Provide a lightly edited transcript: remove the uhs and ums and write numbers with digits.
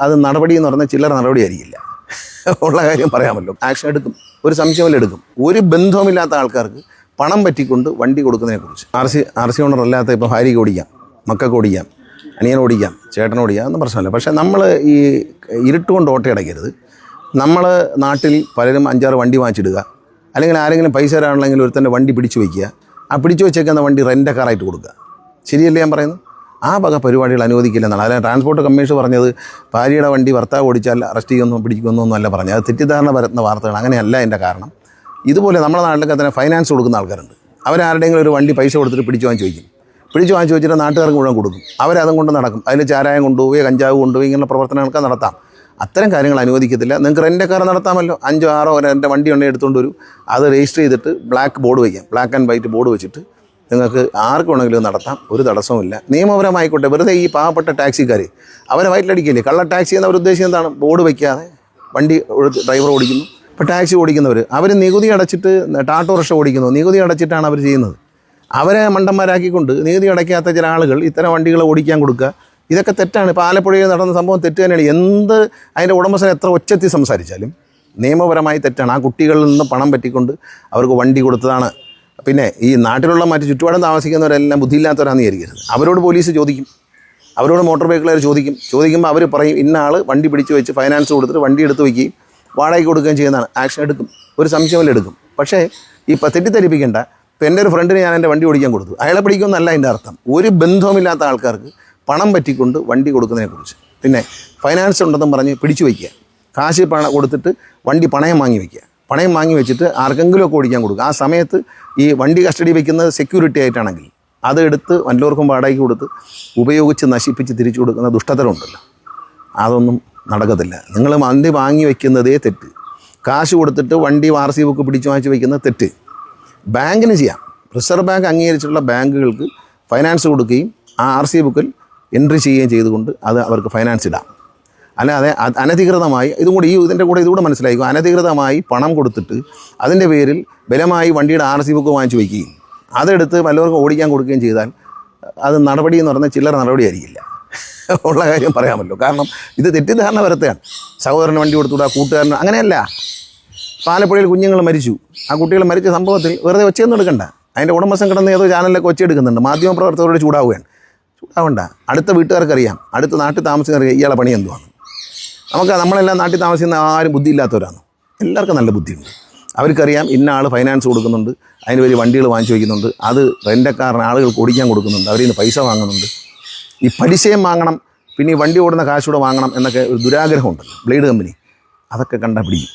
അത് നടപടി എന്ന് പറഞ്ഞാൽ ചില്ലറ നടപടി ആയിരിക്കില്ല. ഉള്ള കാര്യം പറയാമല്ലോ. ആക്ഷൻ എടുക്കും, ഒരു സംശയമില്ല എടുക്കും. ഒരു ബന്ധവുമില്ലാത്ത ആൾക്കാർക്ക് പണം പറ്റിക്കൊണ്ട് വണ്ടി കൊടുക്കുന്നതിനെക്കുറിച്ച് ആർ സി ഓണർ അല്ലാത്ത ഇപ്പോൾ ഭാര്യയ്ക്ക് ഓടിക്കാം, മക്കൾക്ക് ഓടിക്കാം, അനിയൻ ഓടിക്കാം, ചേട്ടൻ ഓടിക്കാം, ഒന്നും പ്രശ്നമില്ല. പക്ഷേ നമ്മൾ ഈ ഇരുട്ടുകൊണ്ട് ഓട്ടയടയ്ക്കരുത്. നമ്മൾ നാട്ടിൽ പലരും 5-6 വണ്ടി വാങ്ങിച്ചിടുക, അല്ലെങ്കിൽ ആരെങ്കിലും പൈസ തരാണെങ്കിൽ ഒരുത്തൻ്റെ വണ്ടി പിടിച്ചു വയ്ക്കുക, ആ പിടിച്ചു വെച്ചേക്കുന്ന വണ്ടി റെൻ്റ് കാറായിട്ട് കൊടുക്കുക. ശരിയല്ലേ ഞാൻ പറയുന്നത്? ആ വക പരിപാടികൾ അനുവദിക്കില്ലെന്നാണ്. അതിന് ട്രാൻസ്പോർട്ട് കമ്മീഷൻ പറഞ്ഞത് ഭാര്യയുടെ വണ്ടി ഭർത്താവ് ഓടിച്ചാൽ അറസ്റ്റ് ചെയ്യുമെന്നോ പിടിക്കുമെന്നൊന്നും അല്ല പറഞ്ഞത്. അത് തെറ്റിദ്ധാരണ പരത്തുന്ന വാർത്തകൾ. അങ്ങനെയല്ല എൻ്റെ കാരണം. ഇതുപോലെ നമ്മുടെ നാട്ടിലൊക്കെ തന്നെ ഫൈനാൻസ് കൊടുക്കുന്ന ആൾക്കാരുണ്ട്. അവരാരുടെയെങ്കിലും ഒരു വണ്ടി പൈസ കൊടുത്തിട്ട് പിടിച്ചു വാങ്ങിച്ച് വയ്ക്കും. പിടിച്ചു വാങ്ങിച്ച് വെച്ചിട്ട് നാട്ടുകാർക്ക് മുഴുവൻ കൊടുക്കും. അവരതും കൊണ്ട് നടക്കും. അതിൽ ചാരായം കൊണ്ടുപോയി, കഞ്ചാവ് കൊണ്ടുപോയി, ഇങ്ങനെയുള്ള പ്രവർത്തനങ്ങളൊക്കെ നടത്താം. അത്തരം കാര്യങ്ങൾ അനുവദിക്കത്തില്ല. നിങ്ങൾക്ക് റെൻ്റ് കാർ നടത്താമല്ലോ. 5-6 എൻ്റെ വണ്ടി ഉണ്ടെങ്കിൽ എടുത്തുകൊണ്ട് വരും. അത് രജിസ്റ്റർ ചെയ്തിട്ട് ബ്ലാക്ക് ബോർഡ് വയ്ക്കാം, ബ്ലാക്ക് ആൻഡ് വൈറ്റ് ബോർഡ് വെച്ചിട്ട് നിങ്ങൾക്ക് ആർക്ക് വേണമെങ്കിലും നടത്താം. ഒരു തടസ്സവുമില്ല. നിയമപരമായിക്കോട്ടെ. വെറുതെ ഈ പാവപ്പെട്ട ടാക്സിക്കാർ അവരെ വയറ്റിലടിക്കില്ലേ? കള്ള ടാക്സി എന്നവർ ഉദ്ദേശിക്കുന്നത് എന്താണ്? ബോർഡ് വയ്ക്കാതെ വണ്ടി ഡ്രൈവർ ഓടിക്കുന്നു. ഇപ്പോൾ ടാക്സി ഓടിക്കുന്നവർ അവർ നികുതി അടച്ചിട്ട്, ടാറ്റോറിക്ഷ ഓടിക്കുന്നു, നികുതി അടച്ചിട്ടാണ് അവർ ചെയ്യുന്നത്. അവരെ മണ്ടന്മാരാക്കിക്കൊണ്ട് നികുതി അടയ്ക്കാത്ത ചില ആളുകൾ ഇത്തരം വണ്ടികൾ ഓടിക്കാൻ കൊടുക്കുക. ഇതൊക്കെ തെറ്റാണ്. ഇപ്പോൾ ആലപ്പുഴയിൽ നടന്ന സംഭവം തെറ്റ് തന്നെയാണ്. എന്ത് അതിൻ്റെ ഉടമസ്ഥൻ എത്ര ഒച്ചത്തിൽ സംസാരിച്ചാലും നിയമപരമായി തെറ്റാണ്. ആ കുട്ടികളിൽ നിന്ന് പണം പറ്റിക്കൊണ്ട് അവർക്ക് വണ്ടി കൊടുത്തതാണ്. പിന്നെ ഈ നാട്ടിലുള്ള മറ്റ് ചുറ്റുപാടും താമസിക്കുന്നവരെല്ലാം ബുദ്ധിയില്ലാത്തവരാണെന്ന് വിചാരിക്കരുത്. അവരോട് പോലീസ് ചോദിക്കും, അവരോട് മോട്ടോർ വെഹിക്കിളുകാർ ചോദിക്കുമ്പോൾ അവർ പറയും ഇന്ന ആൾ വണ്ടി പിടിച്ചു വെച്ച് ഫൈനാൻസ് കൊടുത്തിട്ട് വണ്ടി എടുത്ത് വയ്ക്കുകയും വാടകയ്ക്ക് കൊടുക്കുകയും ചെയ്യുന്നതാണ്. ആക്ഷൻ എടുക്കും, ഒരു സംശയമില്ല എടുക്കും. പക്ഷേ ഈ തെറ്റിദ്ധരിപ്പിക്കേണ്ട. ഇപ്പോൾ എൻ്റെ ഒരു ഫ്രണ്ടിന് ഞാൻ എൻ്റെ വണ്ടി ഓടിക്കാൻ കൊടുത്തു. അയാളെ പിടിക്കുമെന്നല്ല എൻ്റെ അർത്ഥം. ഒരു ബന്ധവുമില്ലാത്ത ആൾക്കാർക്ക് പണം പറ്റിക്കൊണ്ട് വണ്ടി കൊടുക്കുന്നതിനെക്കുറിച്ച്. പിന്നെ ഫൈനാൻസ് ഉണ്ടെന്നും പറഞ്ഞ് പിടിച്ചു വയ്ക്കുക, കാശ് കൊടുത്തിട്ട് വണ്ടി പണയം വാങ്ങി വയ്ക്കുക. പണയം വാങ്ങി വെച്ചിട്ട് ആർക്കെങ്കിലുമൊക്കെ ഓടിക്കാൻ കൊടുക്കുക. ആ സമയത്ത് ഈ വണ്ടി കസ്റ്റഡി വയ്ക്കുന്നത് സെക്യൂരിറ്റി ആയിട്ടാണെങ്കിൽ അതെടുത്ത് വല്ലവർക്കും വാടകയ്ക്ക് കൊടുത്ത് ഉപയോഗിച്ച് നശിപ്പിച്ച് തിരിച്ചു കൊടുക്കുന്ന ദുഷ്ടതരമുണ്ടല്ലോ, അതൊന്നും നടക്കത്തില്ല. നിങ്ങൾ വണ്ടി വാങ്ങി വയ്ക്കുന്നതേ തെറ്റ്. കാശ് കൊടുത്തിട്ട് വണ്ടി RC ബുക്ക് പിടിച്ചു വാങ്ങിച്ച് വയ്ക്കുന്നത് തെറ്റ്. ബാങ്കിന് ചെയ്യാം. റിസർവ് ബാങ്ക് അംഗീകരിച്ചിട്ടുള്ള ബാങ്കുകൾക്ക് ഫൈനാൻസ് കൊടുക്കുകയും ആ RC ബുക്കിൽ എൻട്രി ചെയ്യുകയും ചെയ്തുകൊണ്ട് അത് അവർക്ക് ഫൈനാൻസ് ഇടാം. അല്ലാതെ അനധികൃതമായി ഇതിൻ്റെ കൂടെ ഇതുകൂടെ മനസ്സിലായിരിക്കും. അനധികൃതമായി പണം കൊടുത്തിട്ട് അതിൻ്റെ പേരിൽ ബലമായി വണ്ടിയുടെ RC ബുക്ക് വാങ്ങിച്ച് വയ്ക്കുകയും അതെടുത്ത് വല്ലവർക്കും ഓടിക്കാൻ കൊടുക്കുകയും ചെയ്താൽ അത് നടപടി എന്ന് പറഞ്ഞാൽ ചില്ലറ നടപടി ആയിരിക്കില്ല. ഉള്ള കാര്യം പറയാമല്ലോ. കാരണം ഇത് തെറ്റിദ്ധാരണ വരത്തെയാണ്. സഹോദരന് വണ്ടി കൊടുത്തുകൂടാ, കൂട്ടുകാരന് അങ്ങനെയല്ല. ആലപ്പുഴയിൽ കുഞ്ഞുങ്ങൾ മരിച്ചു. ആ കുട്ടികൾ മരിച്ച സംഭവത്തിൽ വെറുതെ ഒച്ചയൊന്നും എടുക്കണ്ട. അതിൻ്റെ ഉടമസ്ഥൻ കിടന്ന് ഏതോ ചാനലിലൊക്കെ ഒച്ചയെടുക്കുന്നുണ്ട്. മാധ്യമപ്രവർത്തകരോട് ചൂടാവണ്ട. അടുത്ത വീട്ടുകാർക്കറിയാം, അടുത്ത നാട്ടിൽ താമസിക്കുന്നവർക്ക് ഇയാളെ പണി എന്തുവാണ്. നമ്മളെല്ലാം നാട്ടിൽ താമസിക്കുന്ന ആരും ബുദ്ധിയില്ലാത്തവരാണ്. എല്ലാവർക്കും നല്ല ബുദ്ധിയുണ്ട്. അവർക്കറിയാം ഇന്ന ആൾ ഫൈനാൻസ് കൊടുക്കുന്നുണ്ട്, അതിന് വലിയ വണ്ടികൾ വാങ്ങിച്ചു വയ്ക്കുന്നുണ്ട്, അത് റെൻ്റക്കാരന് ആളുകൾക്ക് ഓടിക്കാൻ കൊടുക്കുന്നുണ്ട്, അവരിൽ നിന്ന് പൈസ വാങ്ങുന്നുണ്ട്, ഈ പലിശയും വാങ്ങണം, പിന്നെ ഈ വണ്ടി ഓടുന്ന കാശൂടെ വാങ്ങണം എന്നൊക്കെ ഒരു ദുരാഗ്രഹമുണ്ടല്ലോ ബ്ലേഡ് കമ്പനി. അതൊക്കെ കണ്ടാൽ പിടിക്കും.